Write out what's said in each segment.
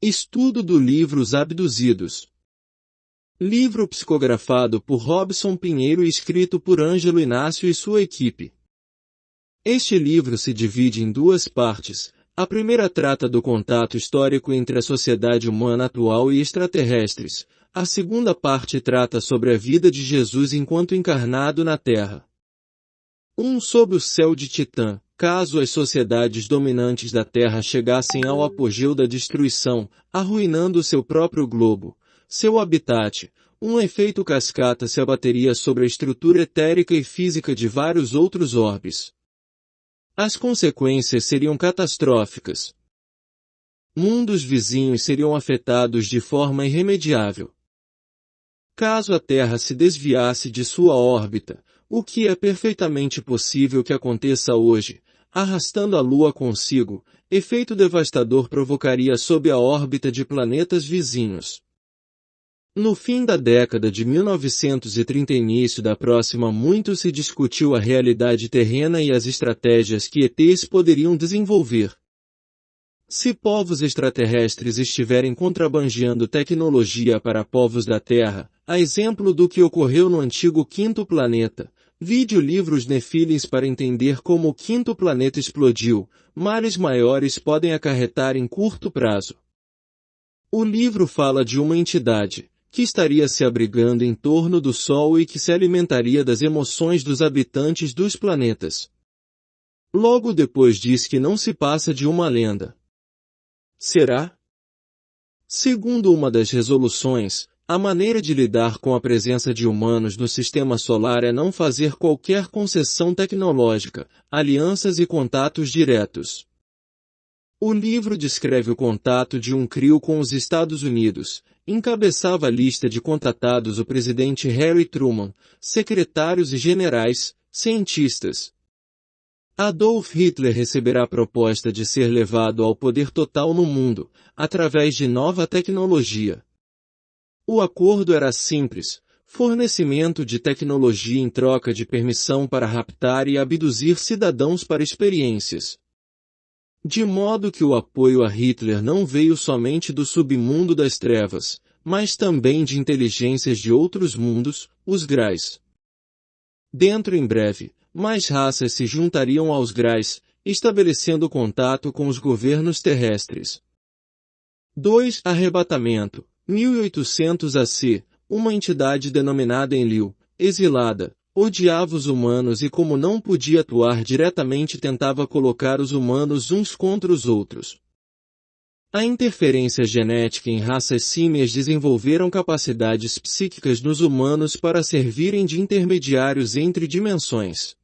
Estudo do livro Os Abduzidos. Livro psicografado por Robson Pinheiro e escrito por Ângelo Inácio e sua equipe. Este livro se divide em duas partes. A primeira trata do contato histórico entre a sociedade humana atual e extraterrestres. A segunda parte trata sobre a vida de Jesus enquanto encarnado na Terra. Sob o céu de Titã. Caso as sociedades dominantes da Terra chegassem ao apogeu da destruição, arruinando seu próprio globo, seu habitat, um efeito cascata se abateria sobre a estrutura etérica e física de vários outros orbes. As consequências seriam catastróficas. Mundos vizinhos seriam afetados de forma irremediável. Caso a Terra se desviasse de sua órbita, o que é perfeitamente possível que aconteça hoje, arrastando a Lua consigo, efeito devastador provocaria sob a órbita de planetas vizinhos. No fim da década de 1930 e início da próxima muito se discutiu a realidade terrena e as estratégias que ETs poderiam desenvolver. Se povos extraterrestres estiverem contrabandeando tecnologia para povos da Terra, a exemplo do que ocorreu no antigo quinto planeta, vide o livro Os Nefilins para entender como o quinto planeta explodiu, males maiores podem acarretar em curto prazo. O livro fala de uma entidade, que estaria se abrigando em torno do Sol e que se alimentaria das emoções dos habitantes dos planetas. Logo depois diz que não se passa de uma lenda. Será? Segundo uma das resoluções, a maneira de lidar com a presença de humanos no sistema solar é não fazer qualquer concessão tecnológica, alianças e contatos diretos. O livro descreve o contato de um CRIO com os Estados Unidos. Encabeçava a lista de contatados o presidente Harry Truman, secretários e generais, cientistas. Adolf Hitler receberá a proposta de ser levado ao poder total no mundo, através de nova tecnologia. O acordo era simples, fornecimento de tecnologia em troca de permissão para raptar e abduzir cidadãos para experiências. De modo que o apoio a Hitler não veio somente do submundo das trevas, mas também de inteligências de outros mundos, os Grais. Dentro em breve, mais raças se juntariam aos Grais, estabelecendo contato com os governos terrestres. 2. Arrebatamento. 1800 AC, uma entidade denominada Enlil, exilada, odiava os humanos e como não podia atuar diretamente tentava colocar os humanos uns contra os outros. A interferência genética em raças símias desenvolveram capacidades psíquicas nos humanos para servirem de intermediários entre dimensões.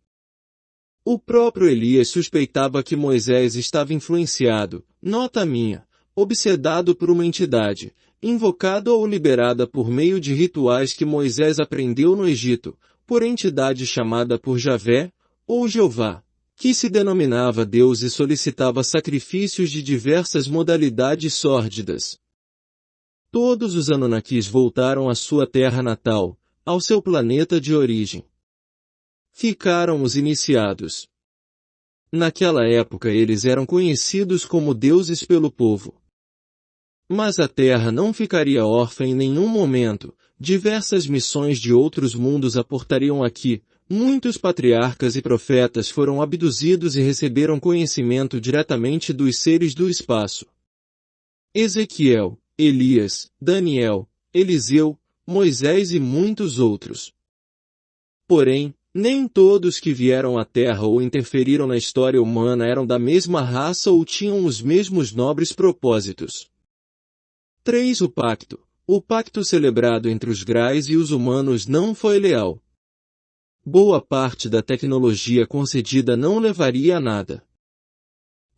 O próprio Elias suspeitava que Moisés estava influenciado, nota minha, obsedado por uma entidade, invocada ou liberada por meio de rituais que Moisés aprendeu no Egito, por entidade chamada por Javé, ou Jeová, que se denominava Deus e solicitava sacrifícios de diversas modalidades sórdidas. Todos os Anunnakis voltaram à sua terra natal, ao seu planeta de origem. Ficaram os iniciados. Naquela época eles eram conhecidos como deuses pelo povo. Mas a Terra não ficaria órfã em nenhum momento, diversas missões de outros mundos aportariam aqui, muitos patriarcas e profetas foram abduzidos e receberam conhecimento diretamente dos seres do espaço. Ezequiel, Elias, Daniel, Eliseu, Moisés e muitos outros. Porém, nem todos que vieram à Terra ou interferiram na história humana eram da mesma raça ou tinham os mesmos nobres propósitos. 3. O pacto. O pacto celebrado entre os Grais e os humanos não foi leal. Boa parte da tecnologia concedida não levaria a nada.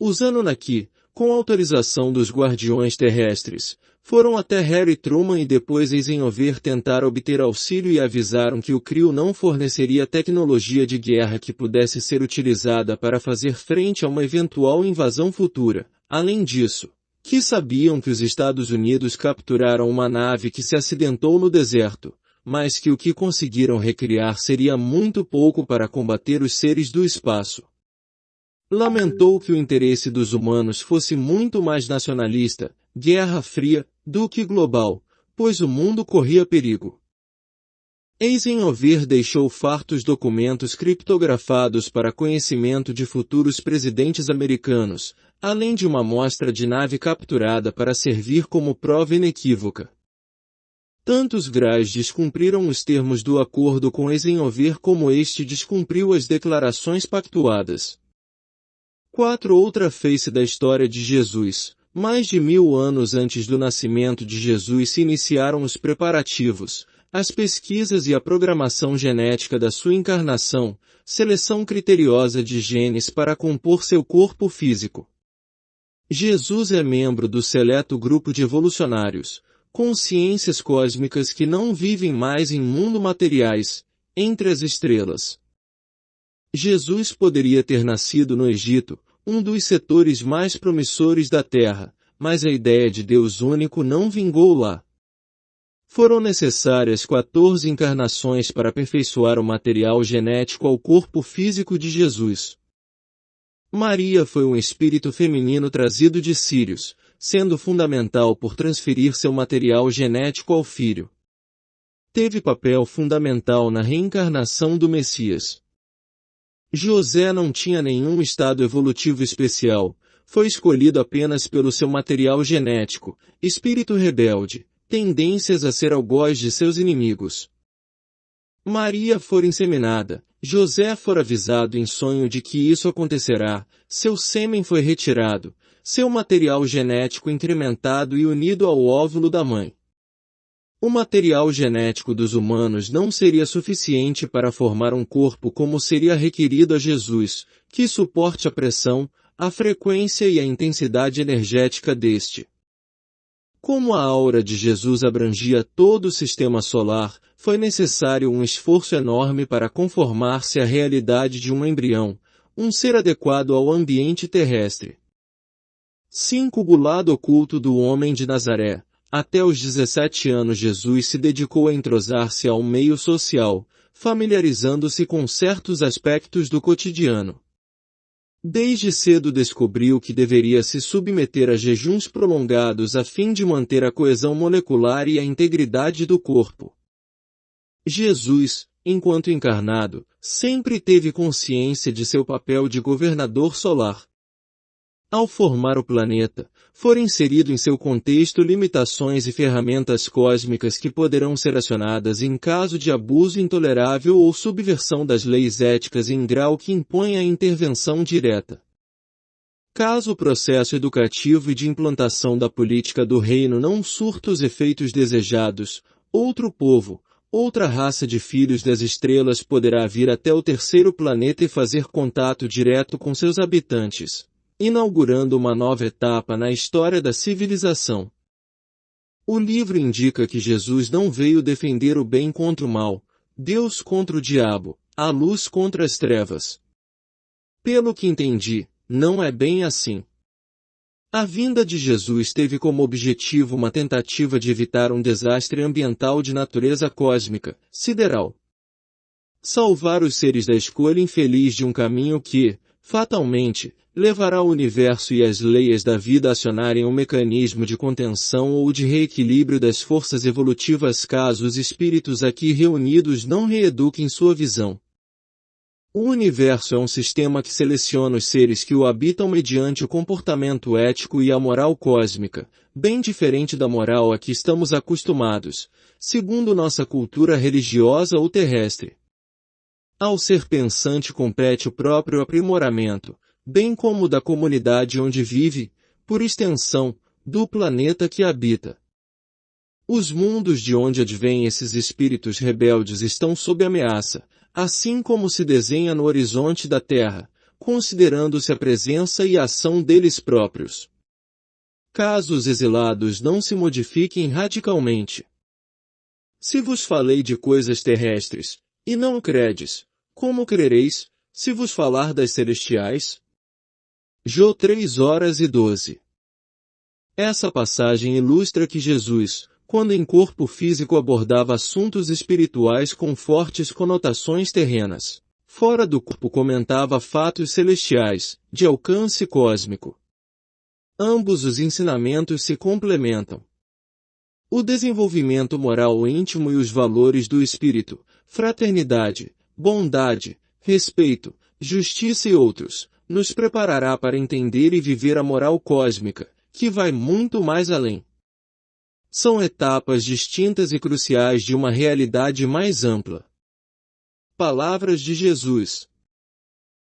Os Anunnaki, com autorização dos guardiões terrestres, foram até Harry Truman e depois Eisenhower tentar obter auxílio e avisaram que o CRIO não forneceria tecnologia de guerra que pudesse ser utilizada para fazer frente a uma eventual invasão futura. Além disso, que sabiam que os Estados Unidos capturaram uma nave que se acidentou no deserto, mas que o que conseguiram recriar seria muito pouco para combater os seres do espaço. Lamentou que o interesse dos humanos fosse muito mais nacionalista, Guerra Fria, do que global, pois o mundo corria perigo. Eisenhower deixou fartos documentos criptografados para conhecimento de futuros presidentes americanos, além de uma amostra de nave capturada para servir como prova inequívoca. Tantos Grais descumpriram os termos do acordo com Eisenhower como este descumpriu as declarações pactuadas. 4. Outra face da história de Jesus. Mais de 1000 anos antes do nascimento de Jesus se iniciaram os preparativos, as pesquisas e a programação genética da sua encarnação, seleção criteriosa de genes para compor seu corpo físico. Jesus é membro do seleto grupo de evolucionários, consciências cósmicas que não vivem mais em mundo materiais, entre as estrelas. Jesus poderia ter nascido no Egito, um dos setores mais promissores da Terra, mas a ideia de Deus único não vingou lá. Foram necessárias 14 encarnações para aperfeiçoar o material genético ao corpo físico de Jesus. Maria foi um espírito feminino trazido de Sírios, sendo fundamental por transferir seu material genético ao filho. Teve papel fundamental na reencarnação do Messias. José não tinha nenhum estado evolutivo especial, foi escolhido apenas pelo seu material genético, espírito rebelde, tendências a ser algoz de seus inimigos. Maria fora inseminada, José fora avisado em sonho de que isso acontecerá, seu sêmen foi retirado, seu material genético incrementado e unido ao óvulo da mãe. O material genético dos humanos não seria suficiente para formar um corpo como seria requerido a Jesus, que suporte a pressão, a frequência e a intensidade energética deste. Como a aura de Jesus abrangia todo o sistema solar, foi necessário um esforço enorme para conformar-se à realidade de um embrião, um ser adequado ao ambiente terrestre. 5. O lado oculto do homem de Nazaré. Até os 17 anos Jesus se dedicou a entrosar-se ao meio social, familiarizando-se com certos aspectos do cotidiano. Desde cedo descobriu que deveria se submeter a jejuns prolongados a fim de manter a coesão molecular e a integridade do corpo. Jesus, enquanto encarnado, sempre teve consciência de seu papel de governador solar. Ao formar o planeta, foram inserido em seu contexto limitações e ferramentas cósmicas que poderão ser acionadas em caso de abuso intolerável ou subversão das leis éticas em grau que impõe a intervenção direta. Caso o processo educativo e de implantação da política do reino não surta os efeitos desejados, outro povo, outra raça de filhos das estrelas poderá vir até o terceiro planeta e fazer contato direto com seus habitantes, inaugurando uma nova etapa na história da civilização. O livro indica que Jesus não veio defender o bem contra o mal, Deus contra o diabo, a luz contra as trevas. Pelo que entendi, não é bem assim. A vinda de Jesus teve como objetivo uma tentativa de evitar um desastre ambiental de natureza cósmica, sideral. Salvar os seres da escolha infeliz de um caminho que, fatalmente, levará o universo e as leis da vida a acionarem um mecanismo de contenção ou de reequilíbrio das forças evolutivas caso os espíritos aqui reunidos não reeduquem sua visão. O universo é um sistema que seleciona os seres que o habitam mediante o comportamento ético e a moral cósmica, bem diferente da moral a que estamos acostumados, segundo nossa cultura religiosa ou terrestre. Ao ser pensante compete o próprio aprimoramento, bem como da comunidade onde vive, por extensão, do planeta que habita. Os mundos de onde advêm esses espíritos rebeldes estão sob ameaça, assim como se desenha no horizonte da Terra, considerando-se a presença e a ação deles próprios. Caso os exilados não se modifiquem radicalmente. Se vos falei de coisas terrestres, e não credes, como crereis, se vos falar das celestiais? Jó 3:12. Essa passagem ilustra que Jesus, quando em corpo físico abordava assuntos espirituais com fortes conotações terrenas, fora do corpo comentava fatos celestiais, de alcance cósmico. Ambos os ensinamentos se complementam. O desenvolvimento moral íntimo e os valores do espírito, fraternidade, bondade, respeito, justiça e outros, nos preparará para entender e viver a moral cósmica, que vai muito mais além. São etapas distintas e cruciais de uma realidade mais ampla. Palavras de Jesus.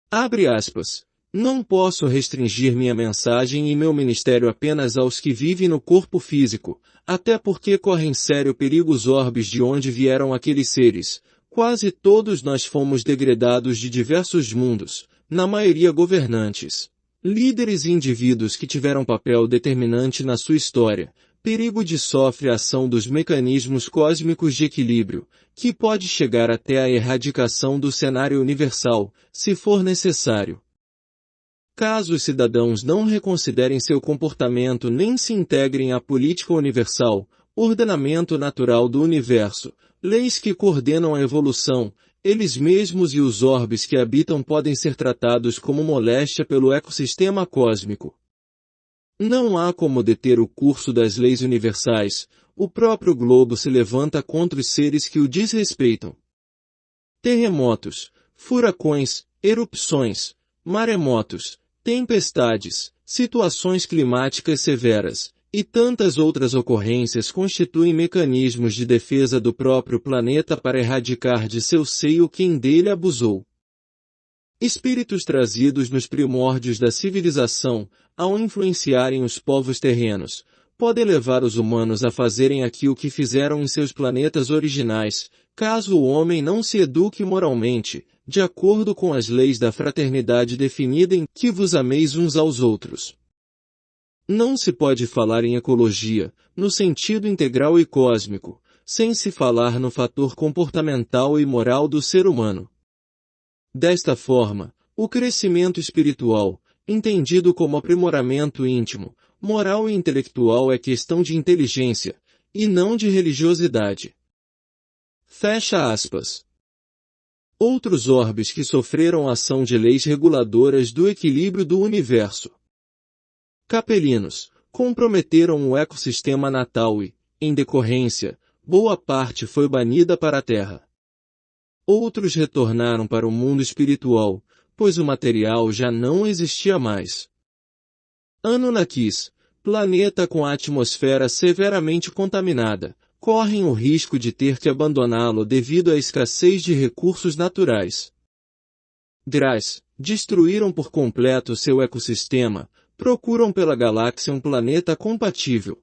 Abre aspas. Não posso restringir minha mensagem e meu ministério apenas aos que vivem no corpo físico, até porque correm sério perigo os orbes de onde vieram aqueles seres. Quase todos nós fomos degradados de diversos mundos, na maioria governantes, líderes e indivíduos que tiveram papel determinante na sua história. Perigo de sofre a ação dos mecanismos cósmicos de equilíbrio, que pode chegar até a erradicação do cenário universal, se for necessário. Caso os cidadãos não reconsiderem seu comportamento nem se integrem à política universal, ordenamento natural do universo, leis que coordenam a evolução, eles mesmos e os orbes que habitam podem ser tratados como moléstia pelo ecossistema cósmico. Não há como deter o curso das leis universais, o próprio globo se levanta contra os seres que o desrespeitam. Terremotos, furacões, erupções, maremotos, tempestades, situações climáticas severas, e tantas outras ocorrências constituem mecanismos de defesa do próprio planeta para erradicar de seu seio quem dele abusou. Espíritos trazidos nos primórdios da civilização, ao influenciarem os povos terrenos, podem levar os humanos a fazerem aqui o que fizeram em seus planetas originais, caso o homem não se eduque moralmente, de acordo com as leis da fraternidade definida em que vos ameis uns aos outros. Não se pode falar em ecologia, no sentido integral e cósmico, sem se falar no fator comportamental e moral do ser humano. Desta forma, o crescimento espiritual, entendido como aprimoramento íntimo, moral e intelectual é questão de inteligência, e não de religiosidade. Fecha aspas. Outros orbes que sofreram a ação de leis reguladoras do equilíbrio do universo. Capelinos, comprometeram o ecossistema natal e, em decorrência, boa parte foi banida para a Terra. Outros retornaram para o mundo espiritual, pois o material já não existia mais. Anunnakis, planeta com a atmosfera severamente contaminada, correm o risco de ter que abandoná-lo devido à escassez de recursos naturais. Dras, destruíram por completo seu ecossistema, procuram pela galáxia um planeta compatível.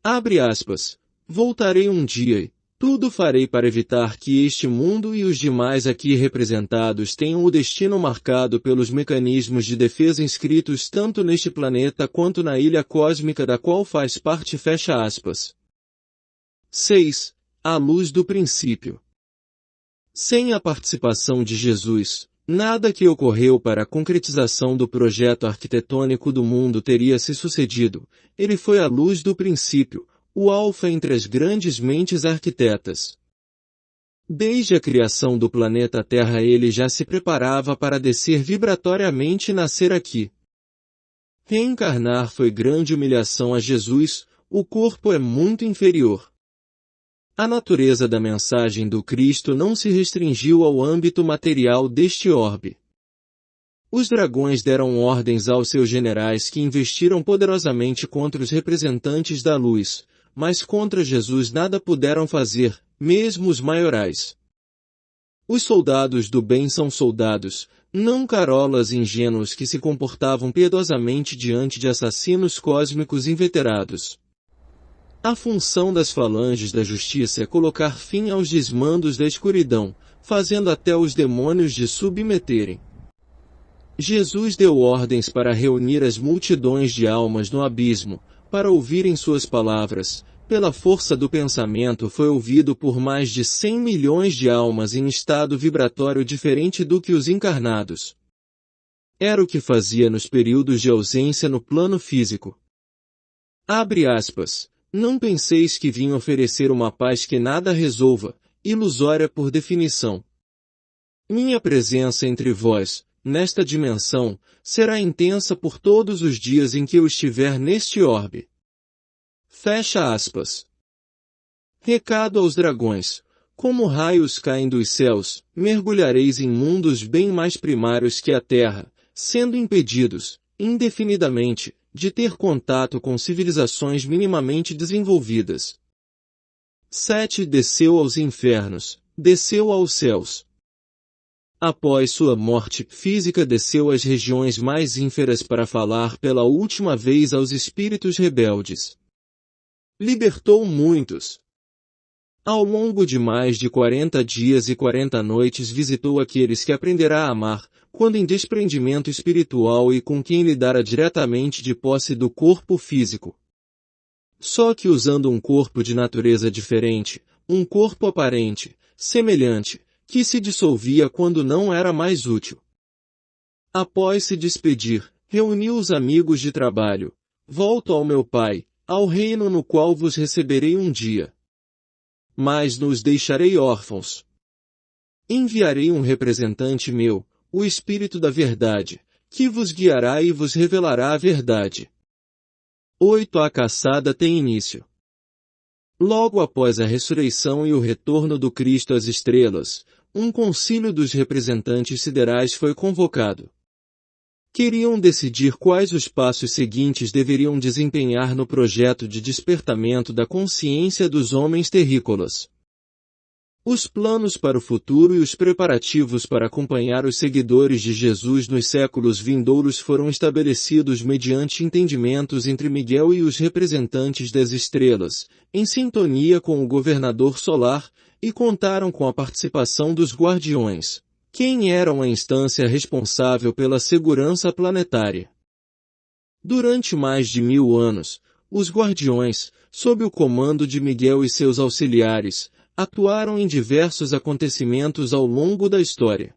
Abre aspas. Voltarei um dia e tudo farei para evitar que este mundo e os demais aqui representados tenham o destino marcado pelos mecanismos de defesa inscritos tanto neste planeta quanto na ilha cósmica da qual faz parte. Fecha aspas. 6. A luz do princípio. Sem a participação de Jesus, nada que ocorreu para a concretização do projeto arquitetônico do mundo teria se sucedido. Ele foi a luz do princípio, o alfa entre as grandes mentes arquitetas. Desde a criação do planeta Terra ele já se preparava para descer vibratoriamente e nascer aqui. Reencarnar foi grande humilhação a Jesus, o corpo é muito inferior. A natureza da mensagem do Cristo não se restringiu ao âmbito material deste orbe. Os dragões deram ordens aos seus generais que investiram poderosamente contra os representantes da luz, mas contra Jesus nada puderam fazer, mesmo os maiorais. Os soldados do bem são soldados, não carolas ingênuos que se comportavam piedosamente diante de assassinos cósmicos inveterados. A função das falanges da justiça é colocar fim aos desmandos da escuridão, fazendo até os demônios de submeterem. Jesus deu ordens para reunir as multidões de almas no abismo, para ouvirem suas palavras. Pela força do pensamento foi ouvido por mais de 100 milhões de almas em estado vibratório diferente do que os encarnados. Era o que fazia nos períodos de ausência no plano físico. Abre aspas. Não penseis que vim oferecer uma paz que nada resolva, ilusória por definição. Minha presença entre vós, nesta dimensão, será intensa por todos os dias em que eu estiver neste orbe. Fecha aspas. Recado aos dragões. Como raios caem dos céus, mergulhareis em mundos bem mais primários que a Terra, sendo impedidos, indefinidamente, de ter contato com civilizações minimamente desenvolvidas. 7. Desceu aos infernos, desceu aos céus. Após sua morte física desceu às regiões mais ínferas para falar pela última vez aos espíritos rebeldes. Libertou muitos. Ao longo de mais de 40 dias e 40 noites visitou aqueles que aprenderá a amar, quando em desprendimento espiritual e com quem lidara diretamente de posse do corpo físico. Só que usando um corpo de natureza diferente, um corpo aparente, semelhante, que se dissolvia quando não era mais útil. Após se despedir, reuniu os amigos de trabalho. Volto ao meu Pai, ao reino no qual vos receberei um dia. Mas nos deixarei órfãos. Enviarei um representante meu, o Espírito da Verdade, que vos guiará e vos revelará a verdade. 8. A caçada tem início. Logo após a ressurreição e o retorno do Cristo às estrelas, um concílio dos representantes siderais foi convocado. Queriam decidir quais os passos seguintes deveriam desempenhar no projeto de despertamento da consciência dos homens terrícolas. Os planos para o futuro e os preparativos para acompanhar os seguidores de Jesus nos séculos vindouros foram estabelecidos mediante entendimentos entre Miguel e os representantes das estrelas, em sintonia com o governador solar, e contaram com a participação dos guardiões, quem eram a instância responsável pela segurança planetária. Durante mais de 1000 anos, os guardiões, sob o comando de Miguel e seus auxiliares, atuaram em diversos acontecimentos ao longo da história.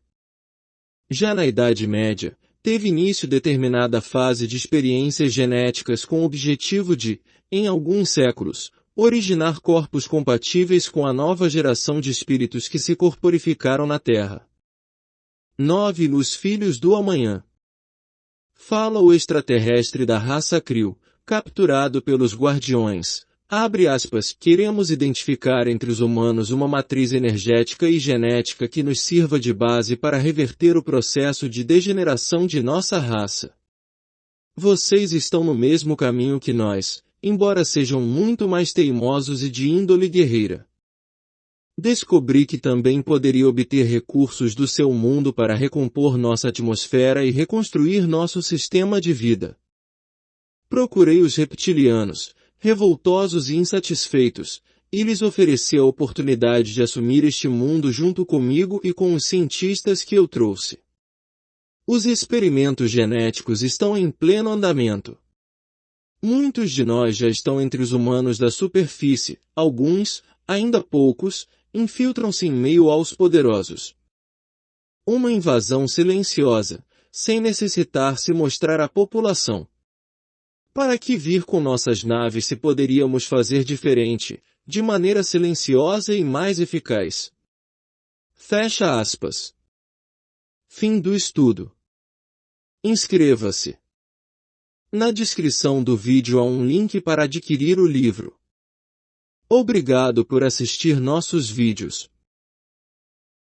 Já na Idade Média, teve início determinada fase de experiências genéticas com o objetivo de, em alguns séculos, originar corpos compatíveis com a nova geração de espíritos que se corporificaram na Terra. 9. Os Filhos do Amanhã. Fala o extraterrestre da raça Krill, capturado pelos guardiões. Abre aspas, queremos identificar entre os humanos uma matriz energética e genética que nos sirva de base para reverter o processo de degeneração de nossa raça. Vocês estão no mesmo caminho que nós, embora sejam muito mais teimosos e de índole guerreira. Descobri que também poderia obter recursos do seu mundo para recompor nossa atmosfera e reconstruir nosso sistema de vida. Procurei os reptilianos, revoltosos e insatisfeitos, e lhes ofereci a oportunidade de assumir este mundo junto comigo e com os cientistas que eu trouxe. Os experimentos genéticos estão em pleno andamento. Muitos de nós já estão entre os humanos da superfície, alguns, ainda poucos, infiltram-se em meio aos poderosos. Uma invasão silenciosa, sem necessitar se mostrar à população. Para que vir com nossas naves se poderíamos fazer diferente, de maneira silenciosa e mais eficaz? Fecha aspas. Fim do estudo. Inscreva-se. Na descrição do vídeo há um link para adquirir o livro. Obrigado por assistir nossos vídeos.